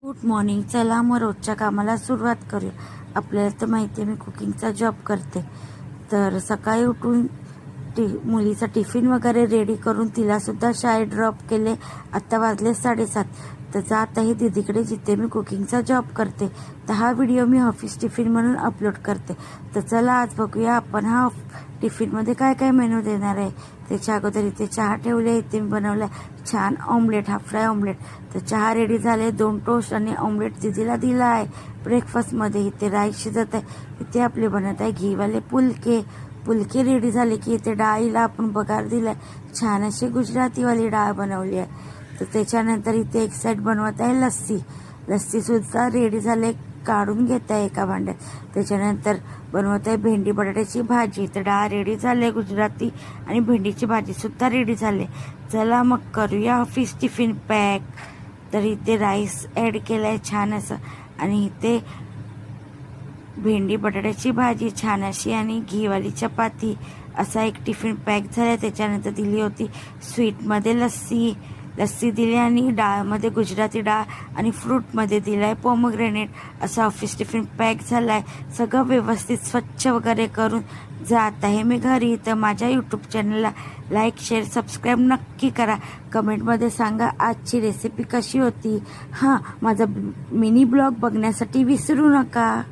Good morning. चला मग रोजच्या कामाला सुरुवात करूया. आपल्याला तर माहिती आहे मी कुकिंगचा जॉब करते, तर सकाळी उठून मुलीचा टिफिन वगैरे रेडी करून तिलासुद्धा शाळेत ड्रॉप केले. आत्ता वाजले 7:30. तर जात आहे दीदीकडे जिथे मी कुकिंगचा जॉब करते. तर हा व्हिडिओ मी ऑफिस टिफिन म्हणून अपलोड करते. तर चला आज बघूया आपण हा टिफिनमध्ये काय काय मेनू देणार आहे. त्याच्या अगोदर इथे चहा ठेवले. इथे मी बनवला छान ऑमलेट, हाफ फ्राय ऑमलेट. तर चहा रेडी झाले. 2 टोस्ट आणि ऑमलेट दीदीला दिला आहे ब्रेकफास्टमध्ये. इथे राईस शिजत आहे. इथे आपले बनत आहे घीवाले पुलके. पुलके रेडी झाले की इथे डाळीला आपण बघार दिलाय. छान अशी गुजरातीवाली डाळ बनवली आहे. तर त्याच्यानंतर इथे एक साईड बनवत आहे लस्सी. लस्सीसुद्धा रेडी झाले, काढून घेत आहे एका भांड्यात. त्याच्यानंतर बनवत आहे भेंडी बटाट्याची भाजी. तर डाळ रेडी झाले गुजराती आणि भेंडीची भाजीसुद्धा रेडी झाले. चला मग करूया ऑफिस टिफिन पॅक. तर इथे राईस ॲड केला आहे छान असं, आणि इथे भेंडी बटाट्याची भाजी छान अशी आणि घीवाली चपाती असा एक टिफिन पॅक झाला. त्याच्यानंतर दिली होती स्वीटमध्ये लस्सी दिली आणि डाळमध्ये गुजराती डाळ आणि फ्रूटमध्ये दिला आहे पोमोग्रेनेट. असा ऑफिस टिफिन पॅक झाला आहे. सगळं व्यवस्थित स्वच्छ वगैरे करून जात आहे मी घरी. तर माझ्या यूट्यूब चॅनलला लाईक, शेअर, सबस्क्राईब नक्की करा. कमेंटमध्ये सांगा आजची रेसिपी कशी होती. हां, माझा मिनी ब्लॉग बघण्यासाठी विसरू नका.